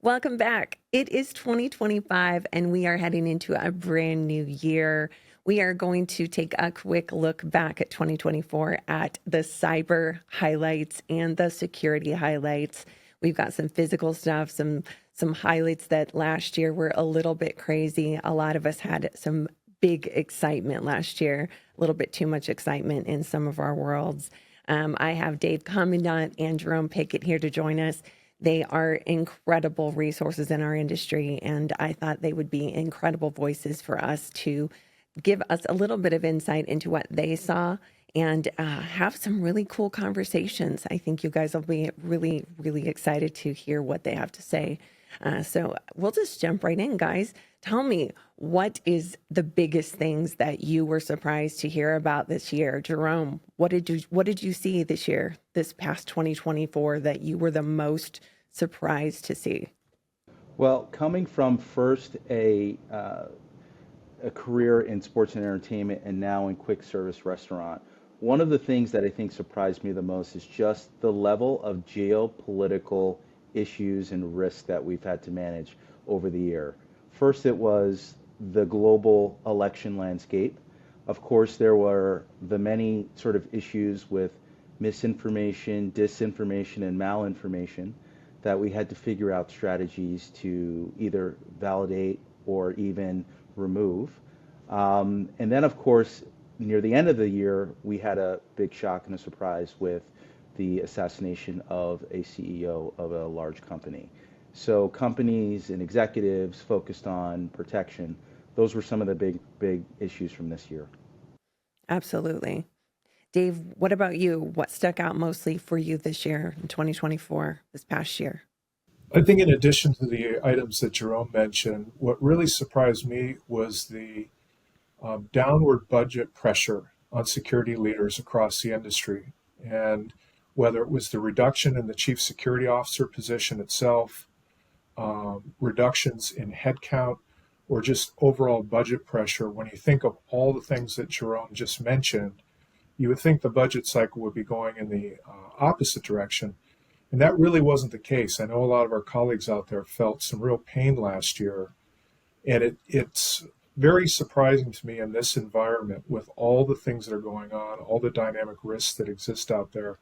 Welcome back. It is 2025 and we are heading into a brand new year. We are going to take a quick look back at 2024 at the cyber highlights and the security highlights. We've got some physical stuff, some highlights that last year were a little bit crazy. A lot of us had some big excitement last year, a little bit too much excitement in some of our worlds. I have Dave Komendat and Jerome Pickett here to join us. They are incredible resources in our industry, and I thought they would be incredible voices for us to give us a little bit of insight into what they saw and have some really cool conversations. I think you guys will be really, really excited to hear what they have to say. So we'll just jump right in, guys. Tell me, what is the biggest things that you were surprised to hear about this year? Jerome, what did you see this year, this past 2024, that you were the most surprised to see? Well, coming from first a career in sports and entertainment and now in quick service restaurant, one of the things that I think surprised me the most is just the level of geopolitical issues and risks that we've had to manage over the year. First, it was the global election landscape. Of course, there were the many sort of issues with misinformation, disinformation, and malinformation that we had to figure out strategies to either validate or even remove. And then, of course, near the end of the year, we had a big shock and a surprise with the assassination of a CEO of a large company. So companies and executives focused on protection. Those were some of the big issues from this year. Absolutely. Dave, what about you? What stuck out mostly for you this year in 2024, this past year? I think, in addition to the items that Jerome mentioned, what really surprised me was the downward budget pressure on security leaders across the industry. And whether it was the reduction in the chief security officer position itself, reductions in headcount, or just overall budget pressure, when you think of all the things that Jerome just mentioned, you would think the budget cycle would be going in the opposite direction. And that really wasn't the case. I know a lot of our colleagues out there felt some real pain last year. And it's very surprising to me in this environment, with all the things that are going on, all the dynamic risks that exist out there,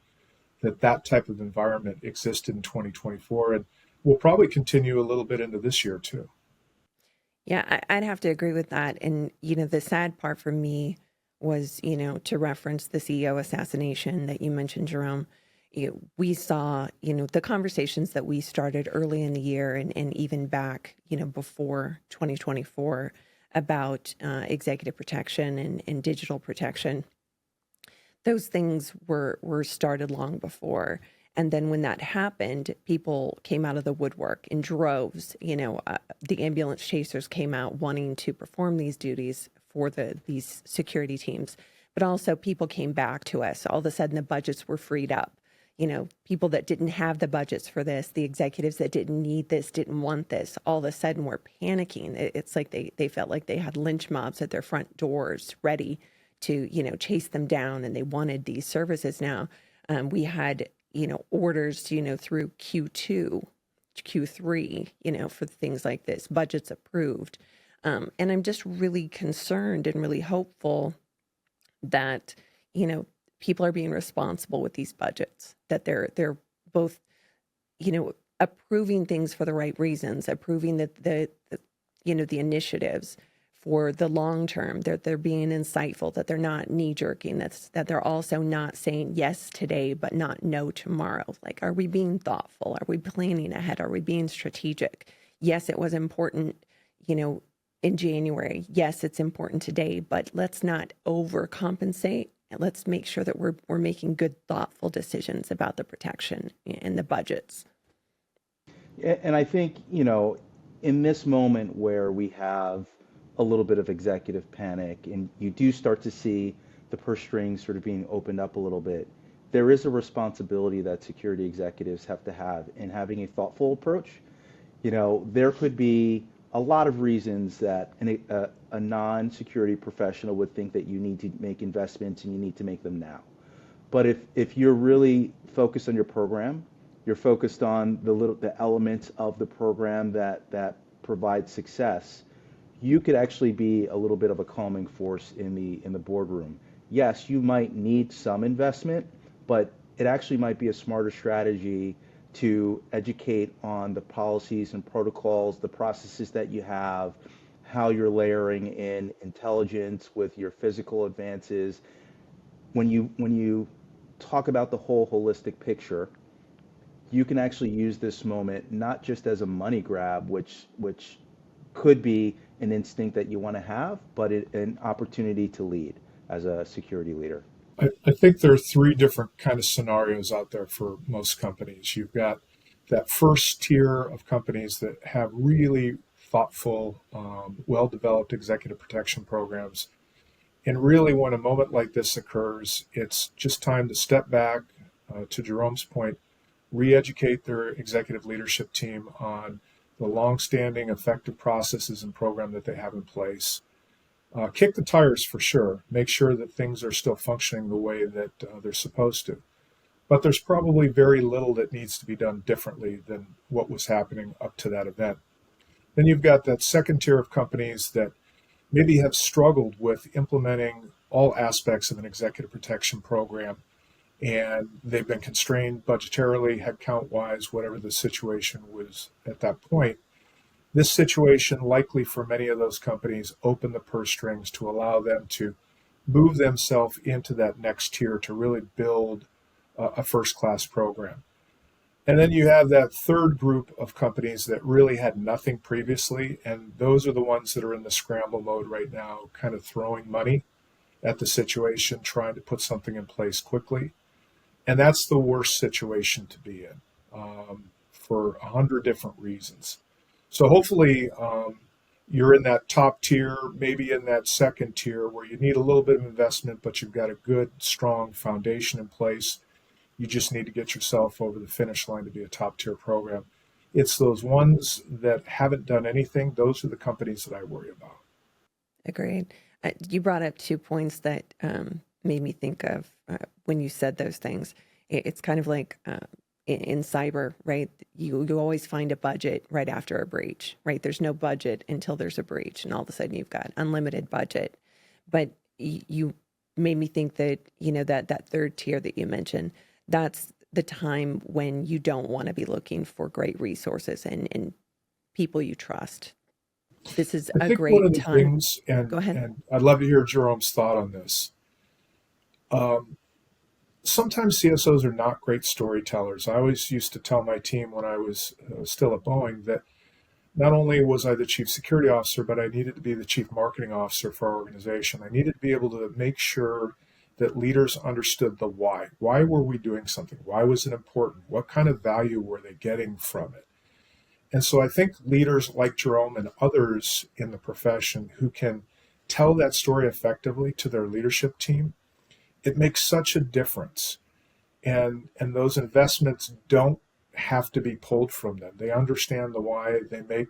that that type of environment existed in 2024 and will probably continue a little bit into this year too. Yeah, I'd have to agree with that. And, the sad part for me was, to reference the CEO assassination that you mentioned, Jerome. We saw, the conversations that we started early in the year and even back, before 2024 about executive protection and digital protection. Those things were started long before. And then when that happened, people came out of the woodwork in droves. The ambulance chasers came out wanting to perform these duties for these security teams. But also people came back to us. All of a sudden, the budgets were freed up. People that didn't have the budgets for this, the executives that didn't need this, didn't want this, all of a sudden were panicking. It's like they felt like they had lynch mobs at their front doors ready to, chase them down, and they wanted these services now. We had, orders, through Q2, Q3, for things like this, budgets approved. And I'm just really concerned and really hopeful that, people are being responsible with these budgets, that they're both, approving things for the right reasons, approving the initiatives for the long term, that they're being insightful, that they're not knee jerking, that they're also not saying yes today, but not no tomorrow. Like, are we being thoughtful? Are we planning ahead? Are we being strategic? Yes, it was important, in January. Yes, it's important today, but let's not overcompensate. And let's make sure that we're making good, thoughtful decisions about the protection and the budgets. And I think, in this moment where we have a little bit of executive panic and you do start to see the purse strings sort of being opened up a little bit, there is a responsibility that security executives have to have in having a thoughtful approach. There could be a lot of reasons that a non-security professional would think that you need to make investments and you need to make them now. But if you're really focused on your program you're focused on the elements of the program that provide success, you could actually be a little bit of a calming force in the boardroom. Yes, you might need some investment, but it actually might be a smarter strategy to educate on the policies and protocols, the processes that you have, how you're layering in intelligence with your physical advances. When you talk about the whole holistic picture, you can actually use this moment not just as a money grab, which could be an instinct that you want to have, but an opportunity to lead as a security leader. I think there are three different kind of scenarios out there for most companies. You've got that first tier of companies that have really thoughtful, well-developed executive protection programs. And really, when a moment like this occurs, it's just time to step back, to Jerome's point, re-educate their executive leadership team on the long-standing effective processes and program that they have in place. Kick the tires for sure. Make sure that things are still functioning the way that they're supposed to. But there's probably very little that needs to be done differently than what was happening up to that event. Then you've got that second tier of companies that maybe have struggled with implementing all aspects of an executive protection program, and they've been constrained budgetarily, headcount wise, whatever the situation was at that point. This situation likely for many of those companies opened the purse strings to allow them to move themselves into that next tier to really build a first class program. And then you have that third group of companies that really had nothing previously, and those are the ones that are in the scramble mode right now, kind of throwing money at the situation, trying to put something in place quickly. And that's the worst situation to be in, for 100 different reasons. So hopefully you're in that top tier, maybe in that second tier where you need a little bit of investment, but you've got a good, strong foundation in place. You just need to get yourself over the finish line to be a top tier program. It's those ones that haven't done anything. Those are the companies that I worry about. Agreed. You brought up 2 points that made me think of when you said those things. It's kind of like in cyber, right? You always find a budget right after a breach, right? There's no budget until there's a breach, and all of a sudden you've got unlimited budget. But you made me think that, that third tier that you mentioned, that's the time when you don't want to be looking for great resources and people you trust. This is I a think one of great the time. things, Go ahead. and I'd love to hear Jerome's thought on this. Sometimes CSOs are not great storytellers. I always used to tell my team when I was still at Boeing that not only was I the chief security officer, but I needed to be the chief marketing officer for our organization. I needed to be able to make sure that leaders understood the why. Why were we doing something? Why was it important? What kind of value were they getting from it? And so I think leaders like Jerome and others in the profession who can tell that story effectively to their leadership team, it makes such a difference. And those investments don't have to be pulled from them. They understand the why. They make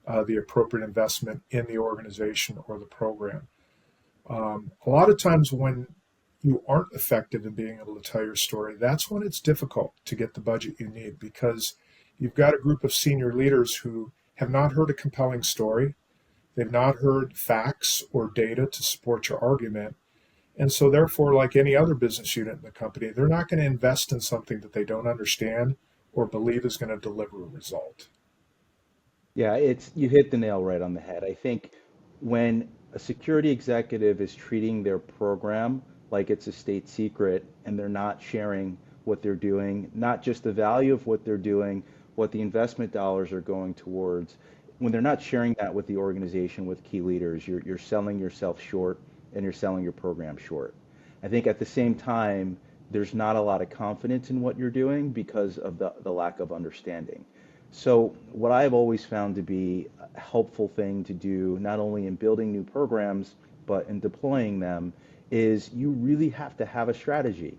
the appropriate investment in the organization or the program. A lot of times when you aren't effective in being able to tell your story, that's when it's difficult to get the budget you need, because you've got a group of senior leaders who have not heard a compelling story. They've not heard facts or data to support your argument. And so therefore, like any other business unit in the company, they're not going to invest in something that they don't understand or believe is going to deliver a result. Yeah, you hit the nail right on the head. I think when a security executive is treating their program like it's a state secret and they're not sharing what they're doing, not just the value of what they're doing, what the investment dollars are going towards, when they're not sharing that with the organization, with key leaders, you're selling yourself short and you're selling your program short. I think at the same time, there's not a lot of confidence in what you're doing because of the lack of understanding. So what I've always found to be a helpful thing to do, not only in building new programs, but in deploying them, is you really have to have a strategy,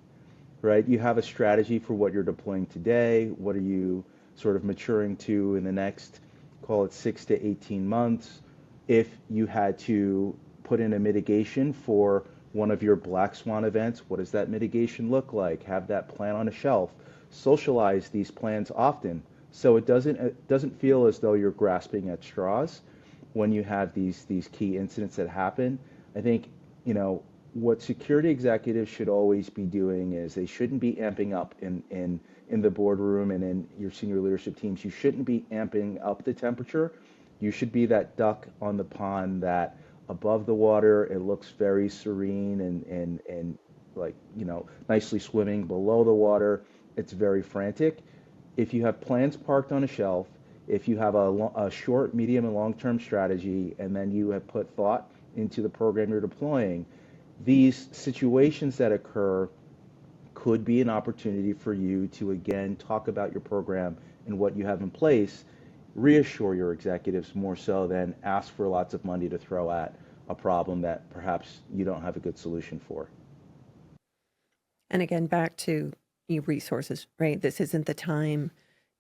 right? You have a strategy for what you're deploying today. What are you sort of maturing to in the next, call it 6 to 18 months? If you had to put in a mitigation for one of your black swan events, what does that mitigation look like? Have that plan on a shelf socialize these plans often, so it doesn't feel as though you're grasping at straws when you have these key incidents that happen. I think, what security executives should always be doing is they shouldn't be amping up in the boardroom and in your senior leadership teams. You shouldn't be amping up the temperature. You should be that duck on the pond that above the water, it looks very serene and like, nicely swimming. Below the water, it's very frantic. If you have plans parked on a shelf, if you have a short, medium, and long-term strategy, and then you have put thought into the program you're deploying, these situations that occur could be an opportunity for you to again talk about your program and what you have in place, reassure your executives more so than ask for lots of money to throw at a problem that perhaps you don't have a good solution for. And again, back to your resources, right? This isn't the time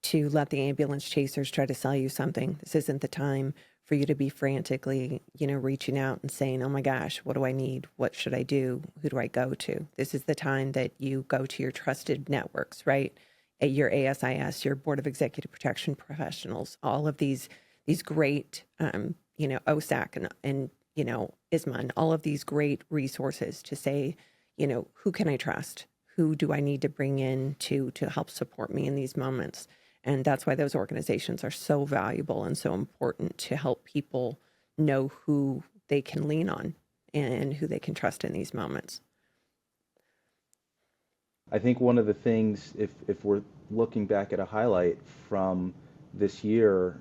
to let the ambulance chasers try to sell you something. This isn't the time for you to be frantically, reaching out and saying, oh my gosh, what do I need? What should I do? Who do I go to? This is the time that you go to your trusted networks, right? At your ASIS, your Board of Executive Protection Professionals, all of these great, OSAC and ISMA, and all of these great resources to say, who can I trust? Who do I need to bring in to help support me in these moments? And that's why those organizations are so valuable and so important to help people know who they can lean on and who they can trust in these moments. I think one of the things, if we're looking back at a highlight from this year,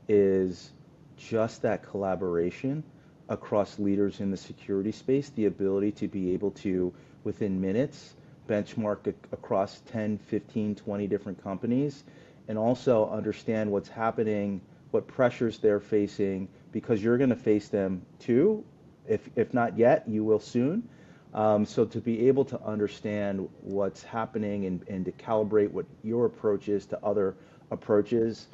is just that collaboration across leaders in the security space, the ability to be able to, within minutes, benchmark across 10, 15, 20 different companies, and also understand what's happening, what pressures they're facing, because you're going to face them too. If not yet, you will soon. So to be able to understand what's happening and to calibrate what your approach is to other approaches,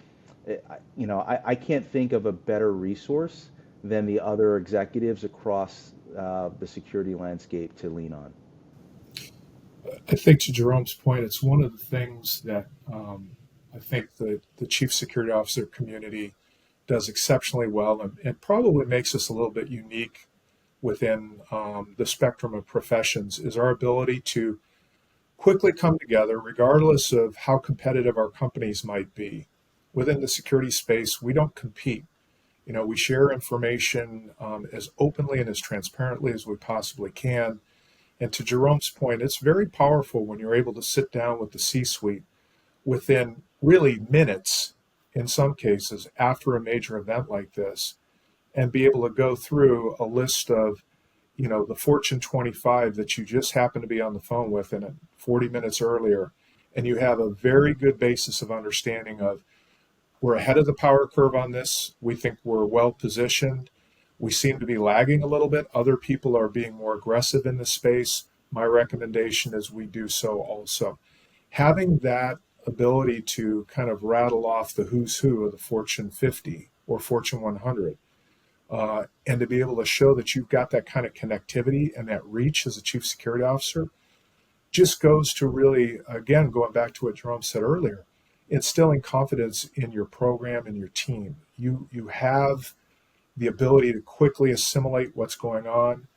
I can't think of a better resource than the other executives across the security landscape to lean on. I think to Jerome's point, it's one of the things that I think the chief security officer community does exceptionally well and probably makes us a little bit unique within the spectrum of professions is our ability to quickly come together, regardless of how competitive our companies might be. Within the security space, we don't compete. We share information as openly and as transparently as we possibly can. And to Jerome's point, it's very powerful when you're able to sit down with the C-suite within really minutes, in some cases, after a major event like this, and be able to go through a list of, the Fortune 25 that you just happened to be on the phone with in 40 minutes earlier, and you have a very good basis of understanding of, we're ahead of the power curve on this. We think we're well positioned. We seem to be lagging a little bit. Other people are being more aggressive in this space. My recommendation is we do so also. Having that ability to kind of rattle off the who's who of the Fortune 50 or Fortune 100, and to be able to show that you've got that kind of connectivity and that reach as a chief security officer just goes to really, again, going back to what Jerome said earlier, instilling confidence in your program and your team. You have the ability to quickly assimilate what's going on,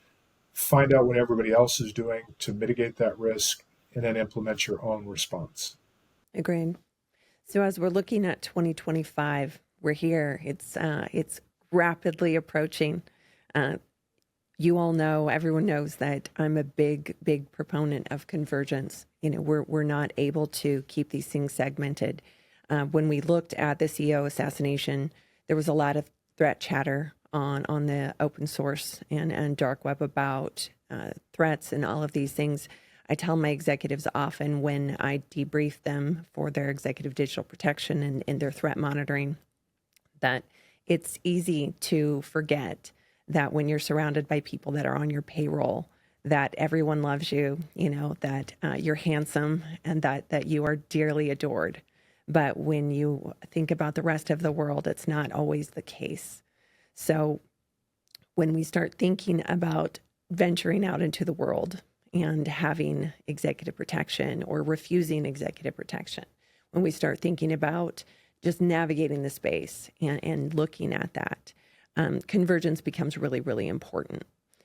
find out what everybody else is doing to mitigate that risk, and then implement your own response. Agreed. So as we're looking at 2025, we're here. It's rapidly approaching. You all know, everyone knows that I'm a big proponent of convergence. We're not able to keep these things segmented. When we looked at the CEO assassination, there was a lot of threat chatter on the open source and dark web about threats and all of these things. I tell my executives often when I debrief them for their executive digital protection and their threat monitoring that it's easy to forget that when you're surrounded by people that are on your payroll, that everyone loves you, that you're handsome and that you are dearly adored. But when you think about the rest of the world, it's not always the case. So when we start thinking about venturing out into the world and having executive protection or refusing executive protection. When we start thinking about just navigating the space and looking at that, convergence becomes really, really important.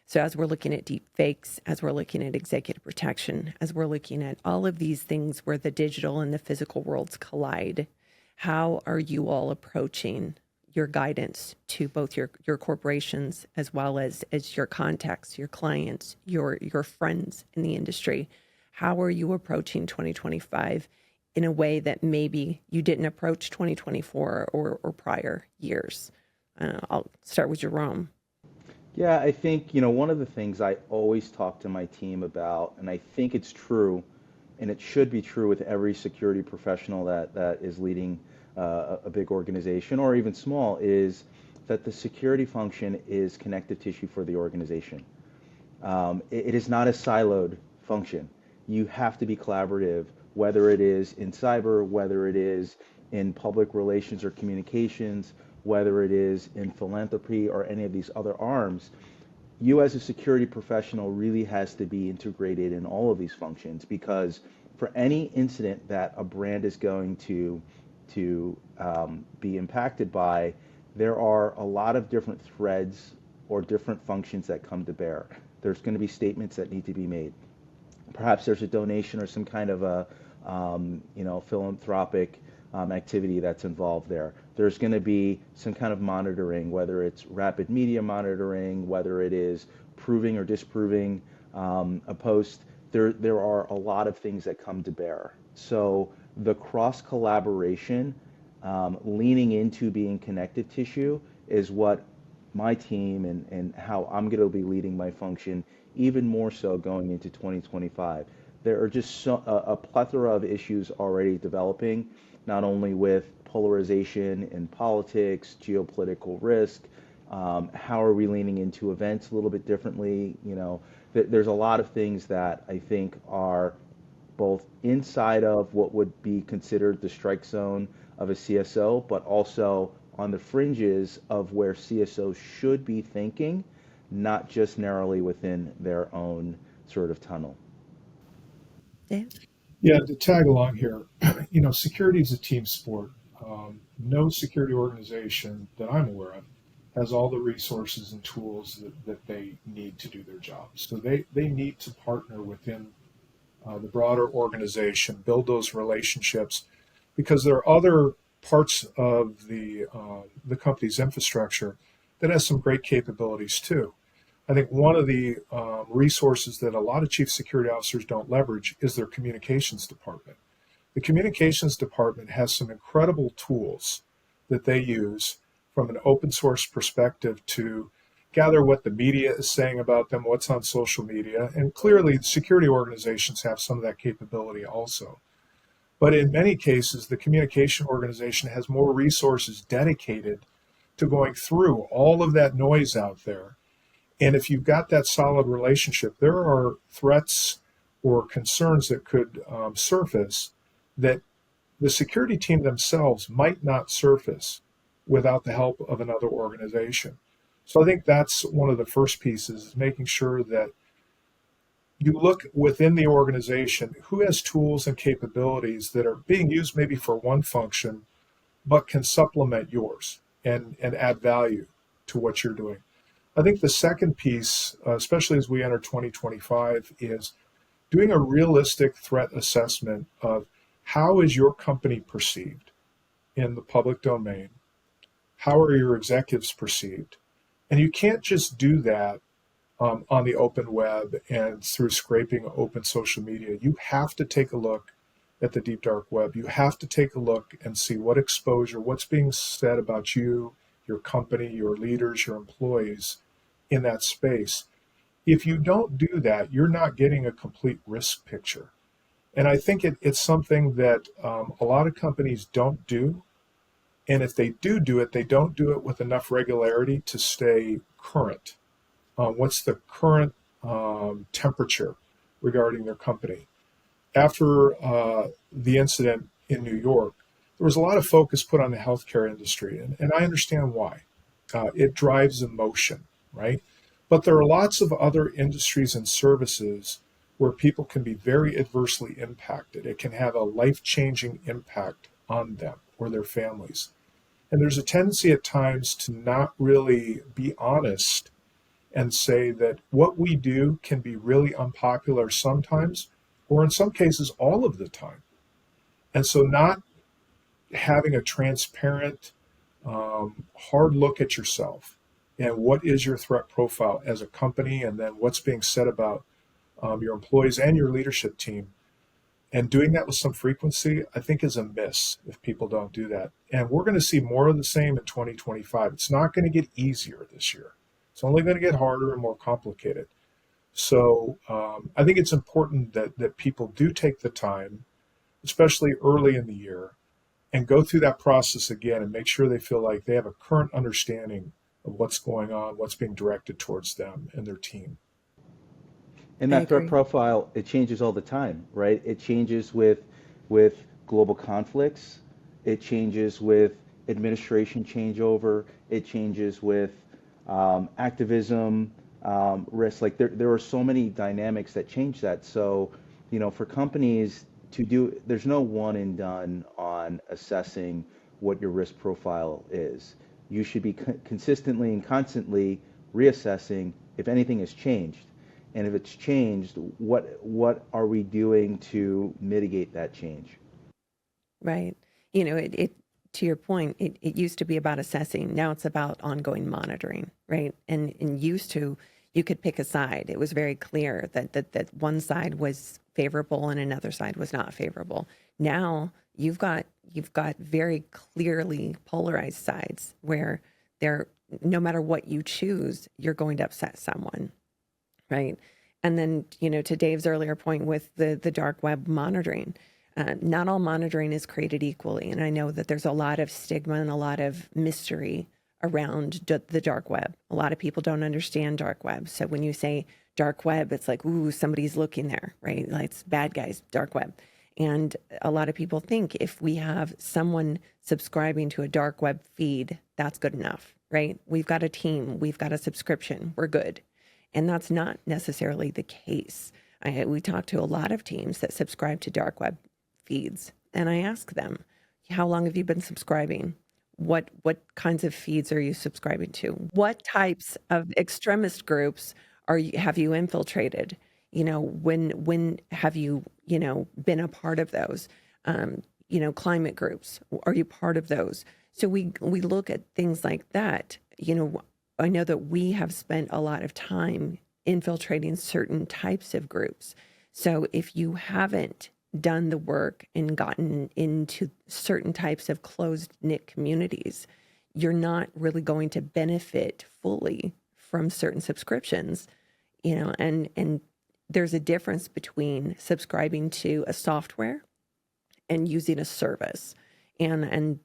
So as we're looking at deep fakes, as we're looking at executive protection, as we're looking at all of these things where the digital and the physical worlds collide, how are you all approaching your guidance to both your corporations as well as your contacts, your clients, your friends in the industry? How are you approaching 2025 in a way that maybe you didn't approach 2024 or prior years? I'll start with Jerome. Yeah, I think, one of the things I always talk to my team about, and I think it's true, and it should be true with every security professional that is leading a big organization or even small, is that the security function is connective tissue for the organization. It is not a siloed function. You have to be collaborative, whether it is in cyber, whether it is in public relations or communications, whether it is in philanthropy or any of these other arms. You as a security professional really has to be integrated in all of these functions, because for any incident that a brand is going to be impacted by, there are a lot of different threads or different functions that come to bear. There's going to be statements that need to be made. Perhaps there's a donation or some kind of a philanthropic activity that's involved there. There's going to be some kind of monitoring, whether it's rapid media monitoring, whether it is proving or disproving a post. There are a lot of things that come to bear. So the cross collaboration, leaning into being connective tissue, is what my team and how I'm going to be leading my function, even more so going into 2025. There are just a plethora of issues already developing, not only with polarization in politics, geopolitical risk. How are we leaning into events a little bit differently? There's a lot of things that I think are both inside of what would be considered the strike zone of a CSO, but also on the fringes of where CSOs should be thinking, not just narrowly within their own sort of tunnel. Dave? Yeah, to tag along here, security is a team sport. No security organization that I'm aware of has all the resources and tools that they need to do their job. So they need to partner within the broader organization, build those relationships, because there are other parts of the company's infrastructure that has some great capabilities too. I think one of the resources that a lot of chief security officers don't leverage is their communications department. The communications department has some incredible tools that they use from an open source perspective to gather what the media is saying about them, what's on social media, and clearly security organizations have some of that capability also. But in many cases, the communication organization has more resources dedicated to going through all of that noise out there. And if you've got that solid relationship, there are threats or concerns that could surface that the security team themselves might not surface without the help of another organization. So I think that's one of the first pieces, is making sure that you look within the organization who has tools and capabilities that are being used maybe for one function, but can supplement yours and add value to what you're doing. I think the second piece, especially as we enter 2025, is doing a realistic threat assessment of how is your company perceived in the public domain? How are your executives perceived? And you can't just do that on the open web and through scraping open social media. You have to take a look at the deep dark web. You have to take a look and see what exposure, what's being said about you, your company, your leaders, your employees in that space. If you don't do that, you're not getting a complete risk picture. And I think it's something that a lot of companies don't do. And if they do it, they don't do it with enough regularity to stay current. What's the current temperature regarding their company? After the incident in New York, there was a lot of focus put on the healthcare industry, and I understand why. It drives emotion, right? But there are lots of other industries and services where people can be very adversely impacted. It can have a life-changing impact on them or their families. And there's a tendency at times to not really be honest and say that what we do can be really unpopular sometimes, or in some cases, all of the time. And so, not having a transparent, hard look at yourself and what is your threat profile as a company, and then what's being said about your employees and your leadership team, and doing that with some frequency, I think is a miss if people don't do that. And we're going to see more of the same in 2025. It's not going to get easier this year. It's only going to get harder and more complicated. So I think it's important that people do take the time, especially early in the year, and go through that process again and make sure they feel like they have a current understanding of what's going on, what's being directed towards them and their team. And I that threat agree. profile, it changes all the time, right? It changes with global conflicts. It changes with administration changeover. It changes with activism, risk. Like there are so many dynamics that change that. So, for companies to do, there's no one and done on assessing what your risk profile is. You should be consistently and constantly reassessing if anything has changed. And if it's changed, what are we doing to mitigate that change? Right. It to your point, it used to be about assessing. Now it's about ongoing monitoring, right? And used to, you could pick a side. It was very clear that one side was favorable and another side was not favorable. Now you've got very clearly polarized sides where they're, no matter what you choose, you're going to upset someone, right? And then, to Dave's earlier point with the dark web monitoring, not all monitoring is created equally. And I know that there's a lot of stigma and a lot of mystery around the dark web. A lot of people don't understand dark web. So when you say dark web, it's like, ooh, somebody's looking there, right? Like it's bad guys, dark web. And a lot of people think if we have someone subscribing to a dark web feed, that's good enough, right? We've got a team, we've got a subscription, we're good. And that's not necessarily the case. We talk to a lot of teams that subscribe to dark web feeds, and I ask them, how long have you been subscribing? What kinds of feeds are you subscribing to? What types of extremist groups have you infiltrated? When have you, been a part of those? Climate groups, are you part of those? So we look at things like that. I know that we have spent a lot of time infiltrating certain types of groups. So if you haven't done the work and gotten into certain types of closed-knit communities, you're not really going to benefit fully from certain subscriptions, and there's a difference between subscribing to a software and using a service. And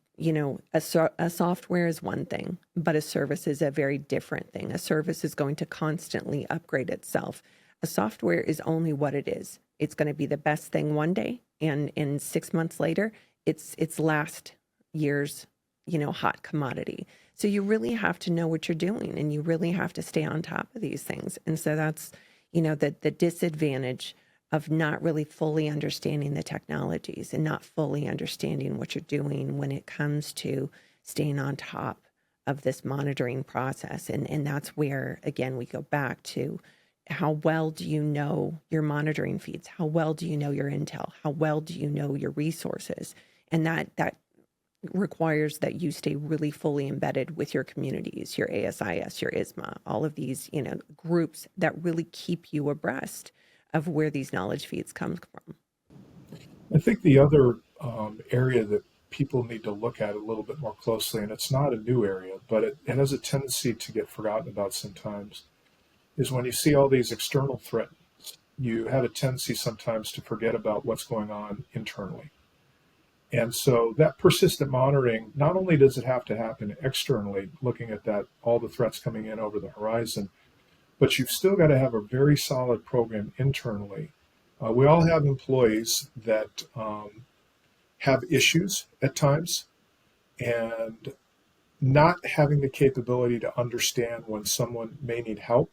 a software is one thing, but a service is a very different thing. A service is going to constantly upgrade itself. A software is only what it is. It's going to be the best thing one day, and in 6 months later, it's last year's, hot commodity. So you really have to know what you're doing, and you really have to stay on top of these things. And so that's, the disadvantage of not really fully understanding the technologies and not fully understanding what you're doing when it comes to staying on top of this monitoring process. And that's where, again, we go back to how well do you know your monitoring feeds? How well do you know your intel? How well do you know your resources? And that requires that you stay really fully embedded with your communities, your ASIS, your ISMA, all of these, groups that really keep you abreast of where these knowledge feeds come from. I think the other area that people need to look at a little bit more closely, and it's not a new area, but it has a tendency to get forgotten about sometimes, is when you see all these external threats, you have a tendency sometimes to forget about what's going on internally. And so that persistent monitoring, not only does it have to happen externally, looking at that, all the threats coming in over the horizon, but you've still got to have a very solid program internally. We all have employees that have issues at times, and not having the capability to understand when someone may need help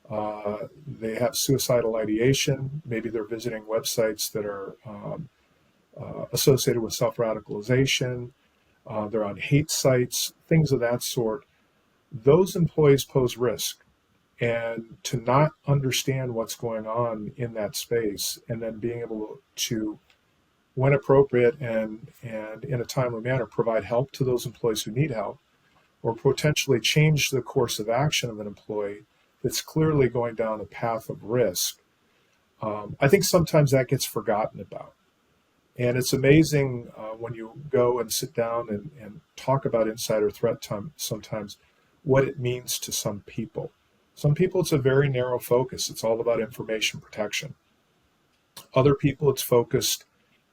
They have suicidal ideation. Maybe they're visiting websites that are associated with self-radicalization. They're on hate sites, things of that sort. Those employees pose risk. And to not understand what's going on in that space and then being able to, when appropriate and in a timely manner, provide help to those employees who need help or potentially change the course of action of an employee that's clearly going down a path of risk. I think sometimes that gets forgotten about. And it's amazing when you go and sit down and talk about insider threat sometimes what it means to some people. Some people, it's a very narrow focus. It's all about information protection. Other people, it's focused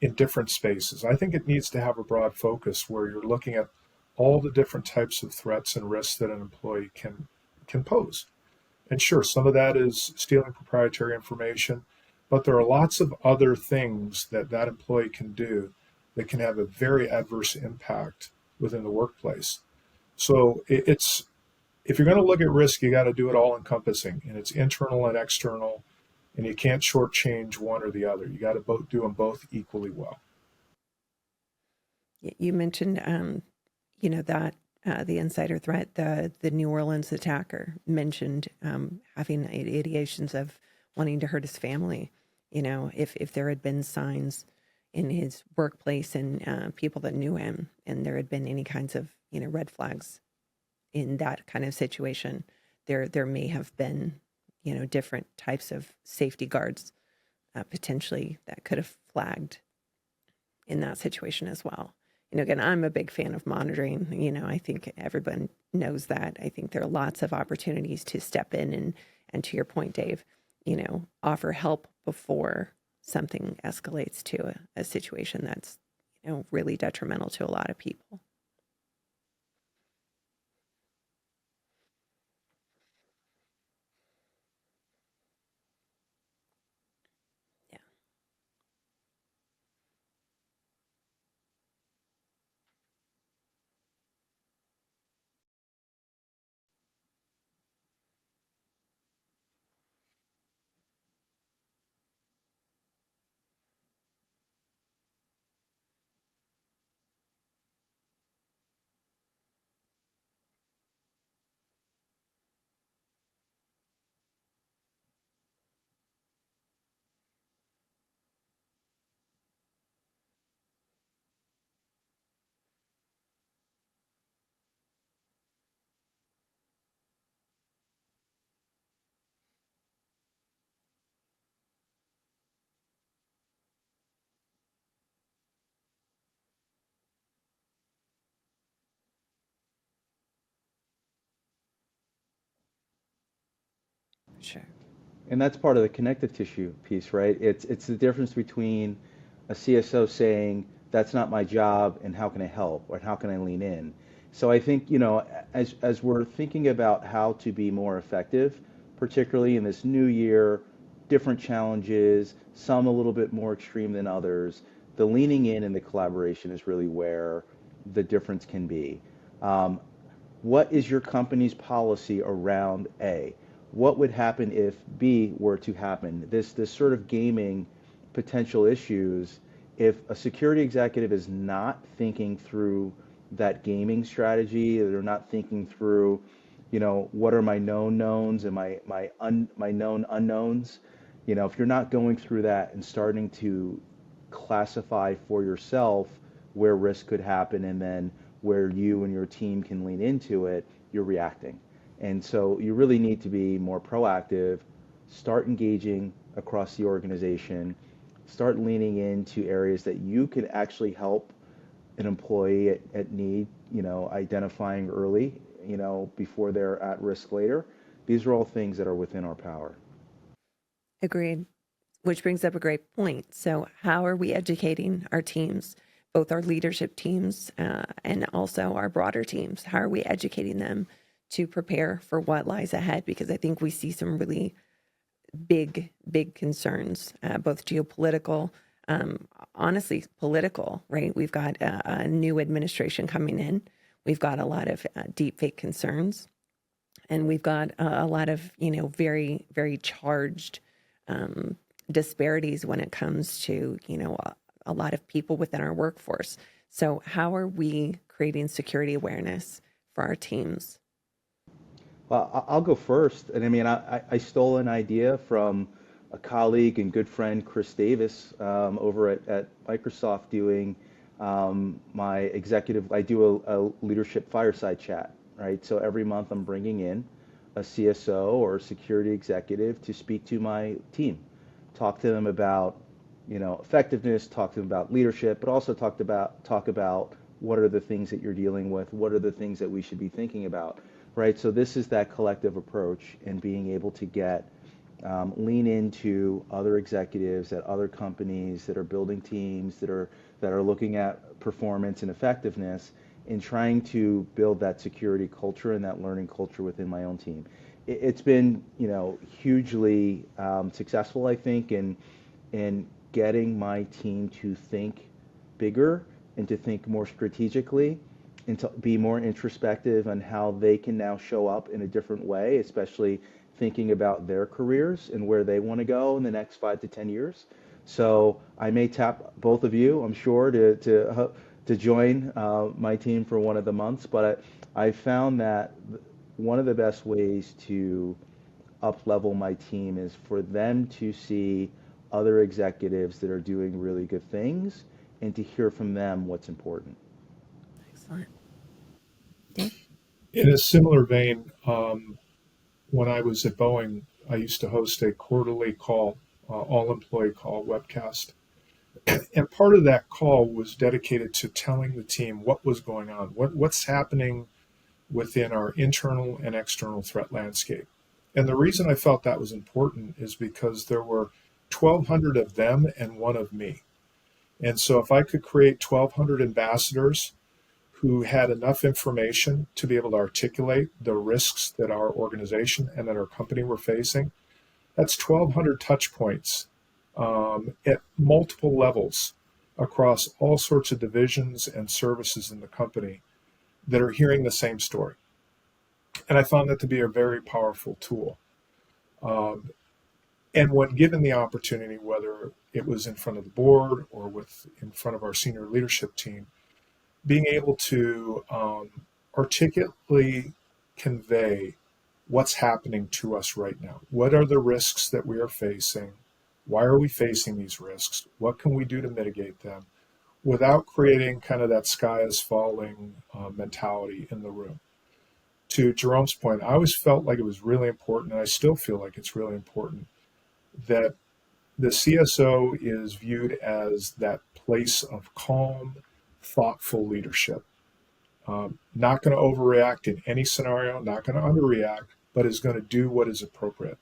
in different spaces. I think it needs to have a broad focus where you're looking at all the different types of threats and risks that an employee can pose. And sure, some of that is stealing proprietary information, but there are lots of other things that that employee can do that can have a very adverse impact within the workplace. So it's if you're going to look at risk, you got to do it all encompassing, and it's internal and external, and you can't shortchange one or the other. You got to do them both equally well. You mentioned, that the insider threat, the New Orleans attacker mentioned having ideations of wanting to hurt his family. If there had been signs in his workplace and people that knew him, and there had been any kinds of red flags in that kind of situation, there may have been different types of safety guards potentially that could have flagged in that situation as well. Again, I'm a big fan of monitoring. I think everyone knows that. I think there are lots of opportunities to step in and to your point, Dave, offer help before something escalates to a situation that's, really detrimental to a lot of people. Yeah, sure. And that's part of the connective tissue piece, right? It's the difference between a CSO saying, that's not my job, and how can I help, or how can I lean in? So I think, as we're thinking about how to be more effective, particularly in this new year, different challenges, some a little bit more extreme than others, the leaning in and the collaboration is really where the difference can be. Um, what is your company's policy around A? What would happen if B were to happen? This sort of gaming potential issues, if a security executive is not thinking through that gaming strategy, they're not thinking through, what are my known knowns and my known unknowns. If you're not going through that and starting to classify for yourself where risk could happen and then where you and your team can lean into it, you're reacting. And so you really need to be more proactive, start engaging across the organization, start leaning into areas that you can actually help an employee at need, identifying early, before they're at risk later. These are all things that are within our power. Agreed. Which brings up a great point. So, how are we educating our teams, both our leadership teams and also our broader teams? How are we educating them to prepare for what lies ahead? Because I think we see some really big concerns, both geopolitical, honestly, political, right? We've got a new administration coming in. We've got a lot of deep fake concerns. And we've got a lot of, very, very charged disparities when it comes to, a lot of people within our workforce. So how are we creating security awareness for our teams? Well, I'll go first. And I mean, I stole an idea from a colleague and good friend, Chris Davis, over at Microsoft doing my executive, I do a leadership fireside chat, right? So every month I'm bringing in a CSO or a security executive to speak to my team, talk to them about, effectiveness, talk to them about leadership, but also talk about what are the things that you're dealing with, what are the things that we should be thinking about, right? So this is that collective approach and being able to get lean into other executives at other companies that are building teams that are looking at performance and effectiveness and trying to build that security culture and that learning culture within my own team. It's been hugely successful, I think, in getting my team to think bigger and to think more strategically and to be more introspective on how they can now show up in a different way, especially thinking about their careers and where they want to go in the next 5 to 10 years. So I may tap both of you, I'm sure, to join my team for one of the months. But I found that one of the best ways to up level my team is for them to see other executives that are doing really good things and to hear from them what's important. Excellent. Dave? In a similar vein, when I was at Boeing, I used to host a quarterly call, all employee call webcast. And part of that call was dedicated to telling the team what was going on, what's happening within our internal and external threat landscape. And the reason I felt that was important is because there were 1,200 of them and one of me. And so if I could create 1,200 ambassadors who had enough information to be able to articulate the risks that our organization and that our company were facing, that's 1,200 touch points at multiple levels across all sorts of divisions and services in the company that are hearing the same story. And I found that to be a very powerful tool. And when given the opportunity, whether it was in front of the board or in front of our senior leadership team, being able to articulately convey what's happening to us right now. What are the risks that we are facing? Why are we facing these risks? What can we do to mitigate them without creating kind of that sky is falling mentality in the room? To Jerome's point, I always felt like it was really important, and I still feel like it's really important, that the CSO is viewed as that place of calm, thoughtful leadership. Not going to overreact in any scenario, not going to underreact, but is going to do what is appropriate.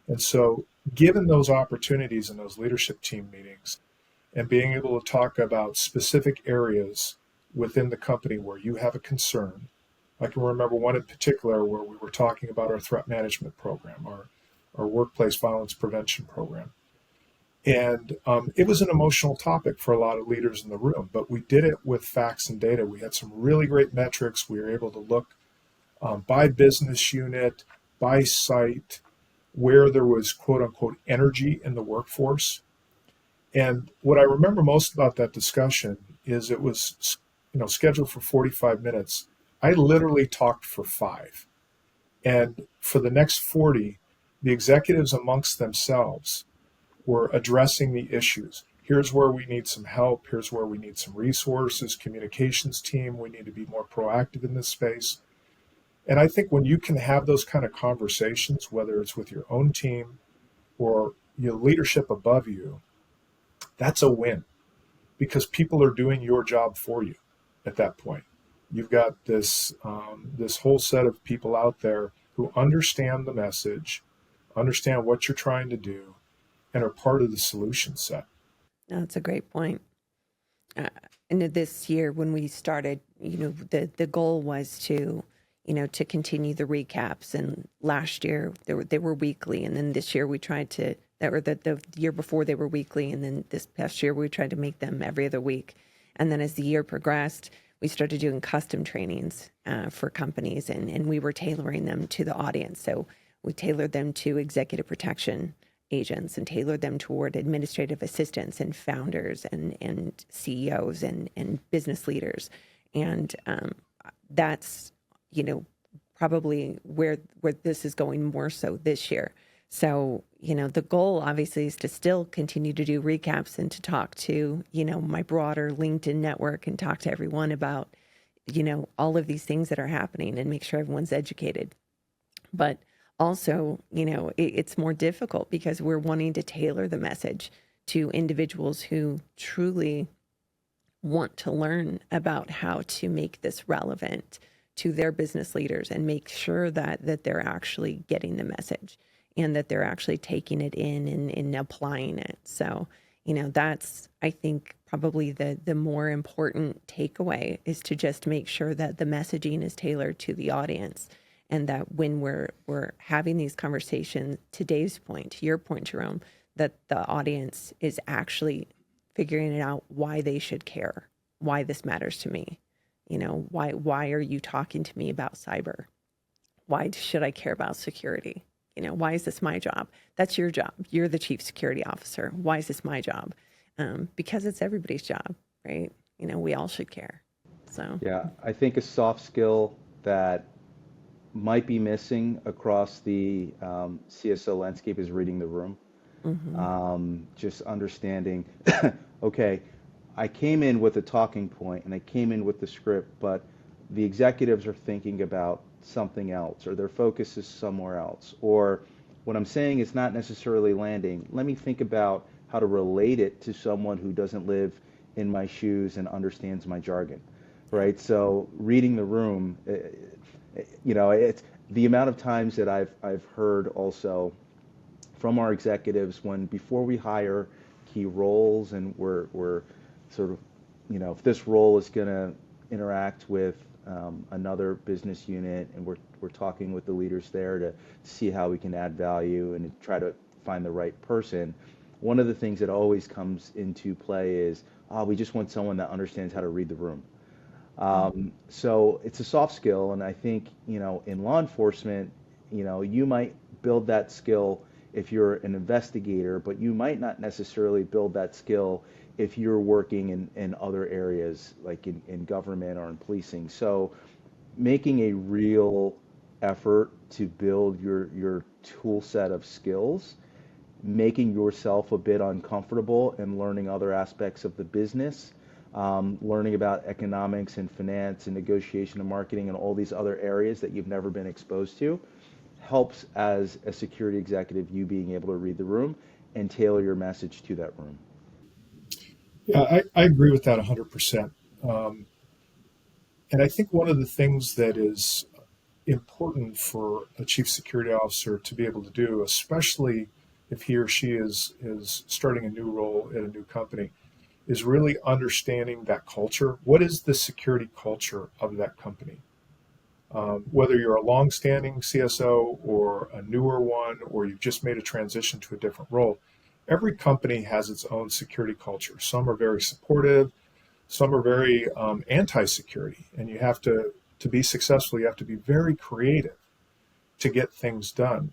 And so, given those opportunities in those leadership team meetings and being able to talk about specific areas within the company where you have a concern, I can remember one in particular where we were talking about our threat management program, our workplace violence prevention program. And it was an emotional topic for a lot of leaders in the room, but we did it with facts and data. We had some really great metrics. We were able to look by business unit, by site, where there was quote unquote energy in the workforce. And what I remember most about that discussion is it was scheduled for 45 minutes. I literally talked for 5. And for the next 40, the executives amongst themselves were addressing the issues. Here's where we need some help. Here's where we need some resources. Communications team, we need to be more proactive in this space. And I think when you can have those kind of conversations, whether it's with your own team or your leadership above you, that's a win because people are doing your job for you at that point. You've got this whole set of people out there who understand the message, understand what you're trying to do, and are part of the solution set. That's a great point. And this year, when we started, the goal was to, to continue the recaps. And last year they were weekly, and then this year we tried to. The year before they were weekly, and then this past year we tried to make them every other week. And then as the year progressed, we started doing custom trainings for companies, and we were tailoring them to the audience. So we tailored them to executive protection agents and tailored them toward administrative assistants and founders and CEOs and business leaders. And that's, probably where this is going more so this year. So, the goal obviously is to still continue to do recaps and to talk to, my broader LinkedIn network and talk to everyone about, all of these things that are happening and make sure everyone's educated. But also, it's more difficult because we're wanting to tailor the message to individuals who truly want to learn about how to make this relevant to their business leaders and make sure that they're actually getting the message and that they're actually taking it in and applying it. So, that's, I think, probably the more important takeaway is to just make sure that the messaging is tailored to the audience, and that when we're having these conversations, to Dave's point, to your point, Jerome, that the audience is actually figuring it out why they should care, why this matters to me. Why are you talking to me about cyber? Why should I care about security? Why is this my job? That's your job. You're the chief security officer. Why is this my job? Because it's everybody's job, right? We all should care. So Yeah, I think a soft skill that might be missing across the CSO landscape is reading the room. Just understanding, okay, I came in with a talking point and I came in with the script, but the executives are thinking about something else, or their focus is somewhere else, or what I'm saying is not necessarily landing. Let me think about how to relate it to someone who doesn't live in my shoes and understands my jargon, right? So reading the room, it's the amount of times that I've heard also from our executives when before we hire key roles and we're sort of, if this role is going to interact with another business unit, and we're talking with the leaders there to see how we can add value and to try to find the right person. One of the things that always comes into play is, we just want someone that understands how to read the room. So it's a soft skill, and I think, in law enforcement, you might build that skill if you're an investigator, but you might not necessarily build that skill if you're working in other areas, like in government or in policing. So making a real effort to build your tool set of skills, making yourself a bit uncomfortable and learning other aspects of the business, learning about economics and finance and negotiation and marketing and all these other areas that you've never been exposed to, helps as a security executive, you being able to read the room and tailor your message to that room. Yeah, I agree with that 100%. And I think one of the things that is important for a chief security officer to be able to do, especially if he or she is starting a new role at a new company, is really understanding that culture. What is the security culture of that company? Whether you're a longstanding CSO or a newer one, or you've just made a transition to a different role, every company has its own security culture. Some are very supportive, some are very anti-security, and you have to be successful, you have to be very creative to get things done.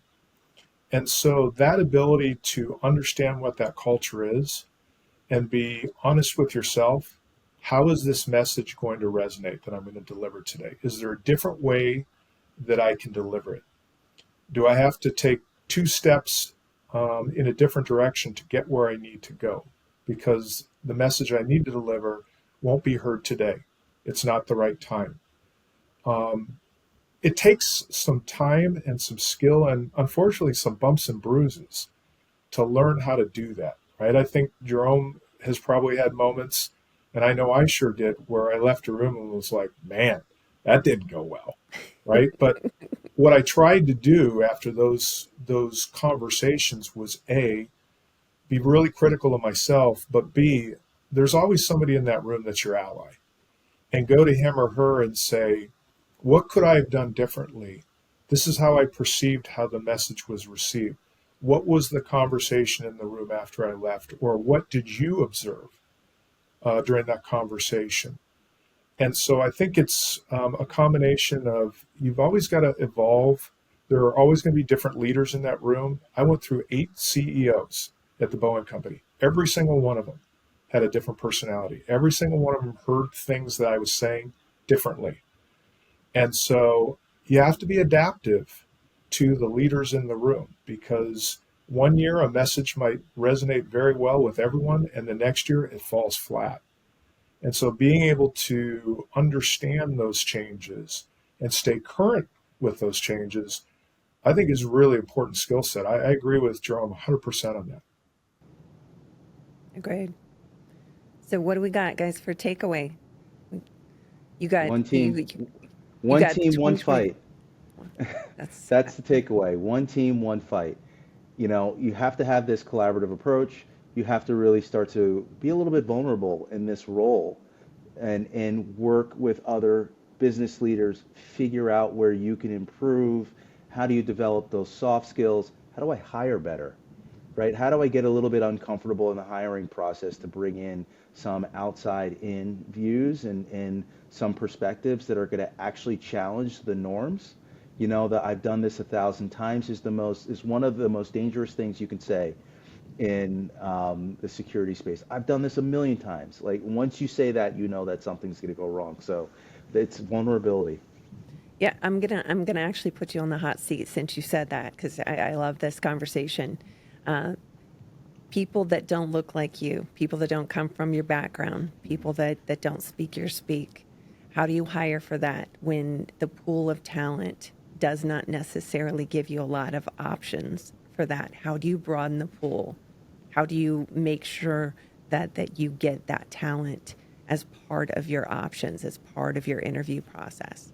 And so that ability to understand what that culture is and be honest with yourself, how is this message going to resonate that I'm going to deliver today? Is there a different way that I can deliver it? Do I have to take 2 steps in a different direction to get where I need to go? Because the message I need to deliver won't be heard today. It's not the right time. It takes some time and some skill and unfortunately some bumps and bruises to learn how to do that, right? I think Jerome has probably had moments, and I know I sure did, where I left a room and was like, man, that didn't go well, right? But what I tried to do after those conversations was A, be really critical of myself, but B, there's always somebody in that room that's your ally. And go to him or her and say, what could I have done differently? This is how I perceived how the message was received. What was the conversation in the room after I left? Or what did you observe during that conversation? And so I think it's a combination of you've always got to evolve. There are always going to be different leaders in that room. I went through 8 CEOs at the Boeing company. Every single one of them had a different personality. Every single one of them heard things that I was saying differently. And so you have to be adaptive to the leaders in the room, because one year a message might resonate very well with everyone, and the next year it falls flat. And so being able to understand those changes and stay current with those changes, I think is a really important skill set. I agree with Jerome 100% on that. Agreed. So what do we got, guys, for takeaway? You got One team, you one got team, one 2020. fight. That's That's the takeaway. One team, one fight. You have to have this collaborative approach. You have to really start to be a little bit vulnerable in this role and work with other business leaders, figure out where you can improve. How do you develop those soft skills? How do I hire better? Right? How do I get a little bit uncomfortable in the hiring process to bring in some outside in views and some perspectives that are going to actually challenge the norms? That I've done this 1,000 times is one of the most dangerous things you can say in the security space. I've done this 1,000,000 times. Like once you say that, that something's going to go wrong. So it's vulnerability. Yeah, I'm gonna actually put you on the hot seat since you said that, because I love this conversation. Uh, People that don't look like you, people that don't come from your background, people that don't speak your speak. How do you hire for that when the pool of talent does not necessarily give you a lot of options for that? How do you broaden the pool? How do you make sure that you get that talent as part of your options, as part of your interview process?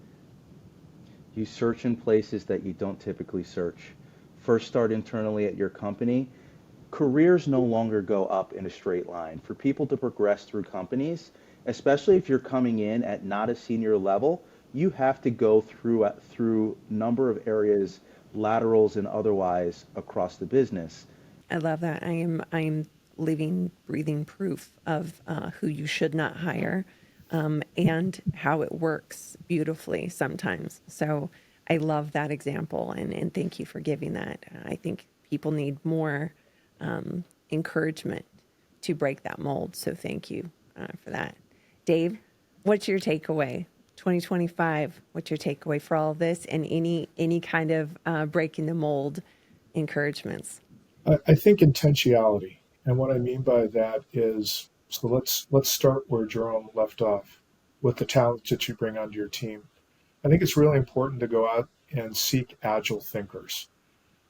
You search in places that you don't typically search. First, start internally at your company. Careers no longer go up in a straight line. For people to progress through companies, especially if you're coming in at not a senior level, you have to go through number of areas, laterals and otherwise across the business. I love that. I am living, breathing proof of who you should not hire, and how it works beautifully sometimes. So I love that example, and thank you for giving that. I think people need more encouragement to break that mold. So thank you for that. Dave, what's your takeaway? 2025, what's your takeaway for all of this, and any kind of breaking the mold encouragements? I think intentionality, and what I mean by that is, so let's start where Jerome left off with the talent that you bring onto your team. I think it's really important to go out and seek agile thinkers.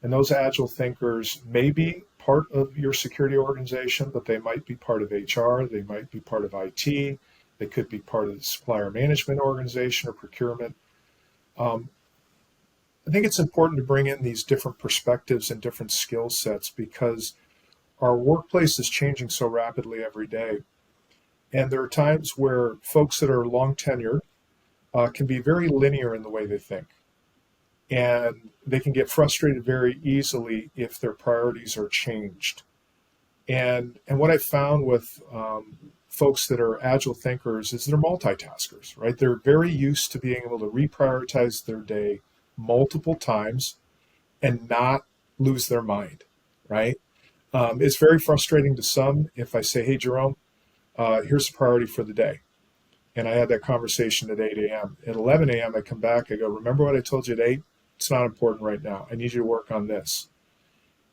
And those agile thinkers may be part of your security organization, but they might be part of HR, they might be part of IT, they could be part of the supplier management organization or procurement. Um, I think it's important to bring in these different perspectives and different skill sets, because our workplace is changing so rapidly every day. And there are times where folks that are long tenured can be very linear in the way they think. And they can get frustrated very easily if their priorities are changed. And what I found with folks that are agile thinkers is they're multitaskers, right? They're very used to being able to reprioritize their day multiple times and not lose their mind, right? It's very frustrating to some if I say, hey, Jerome, here's the priority for the day. And I had that conversation at 8 a.m. At 11 a.m., I come back, I go, remember what I told you at 8? It's not important right now. I need you to work on this.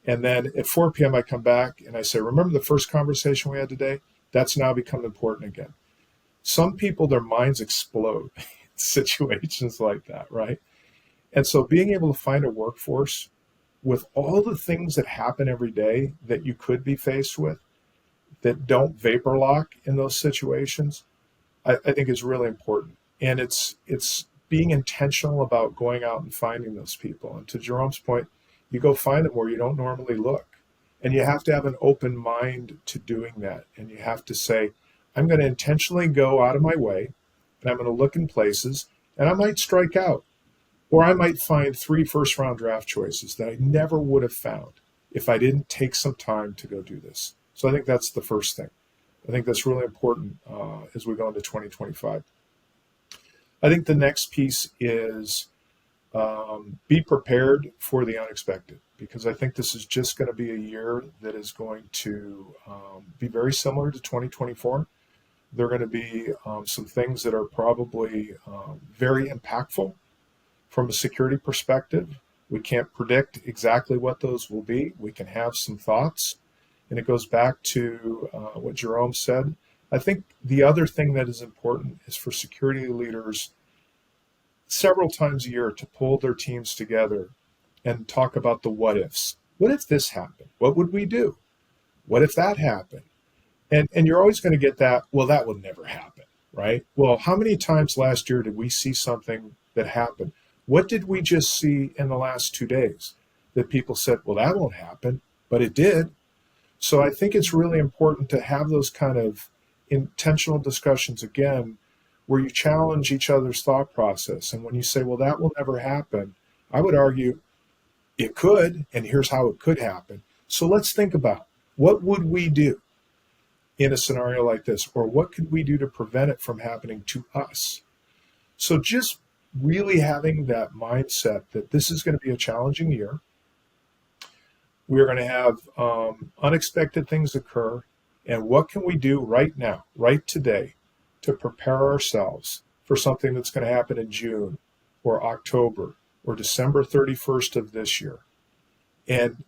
And then at 4 p.m., I come back and I say, remember the first conversation we had today? That's now become important again. Some people, their minds explode in situations like that, right? And so being able to find a workforce with all the things that happen every day that you could be faced with that don't vapor lock in those situations, I think is really important. And it's being intentional about going out and finding those people. And to Jerome's point, you go find them where you don't normally look. And you have to have an open mind to doing that. And you have to say, I'm going to intentionally go out of my way, and I'm going to look in places, and I might strike out. Or I might find 3 first-round draft choices that I never would have found if I didn't take some time to go do this. So I think that's the first thing. I think that's really important as we go into 2025. I think the next piece is be prepared for the unexpected, because I think this is just going to be a year that is going to be very similar to 2024. There are going to be some things that are probably very impactful from a security perspective. We can't predict exactly what those will be. We can have some thoughts. And it goes back to what Jerome said. I think the other thing that is important is for security leaders several times a year to pull their teams together and talk about the what ifs. What if this happened? What would we do? What if that happened? And you're always going to get that, well, that would never happen, right? Well, how many times last year did we see something that happened? What did we just see in the last 2 days that people said, well, that won't happen, but it did? So I think it's really important to have those kind of intentional discussions again, where you challenge each other's thought process. And when you say, well, that will never happen, I would argue it could, and here's how it could happen. So let's think about, what would we do in a scenario like this? Or what could we do to prevent it from happening to us? So just really having that mindset that this is going to be a challenging year. We're going to have unexpected things occur. And what can we do right now, right today, to prepare ourselves for something that's going to happen in June or October or December 31st of this year? And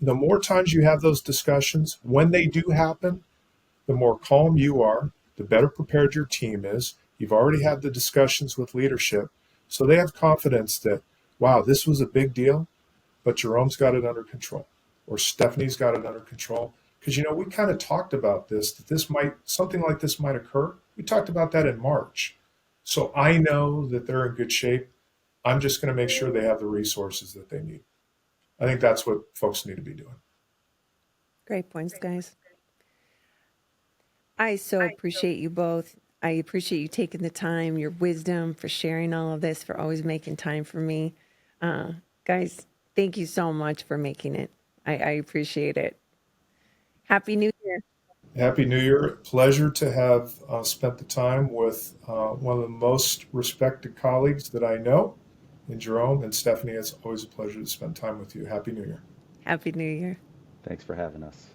the more times you have those discussions, when they do happen, the more calm you are, the better prepared your team is. You've already had the discussions with leadership, so they have confidence that, wow, this was a big deal, but Jerome's got it under control, or Stefanie's got it under control. Because, we kind of talked about this, that something like this might occur. We talked about that in March. So I know that they're in good shape. I'm just going to make sure they have the resources that they need. I think that's what folks need to be doing. Great points, guys. I so appreciate you both. I appreciate you taking the time, your wisdom, for sharing all of this, for always making time for me. Guys, thank you so much for making it. I appreciate it. Happy New Year. Happy New Year. Pleasure to have spent the time with one of the most respected colleagues that I know, in Jerome and Stefanie. It's always a pleasure to spend time with you. Happy New Year. Happy New Year. Thanks for having us.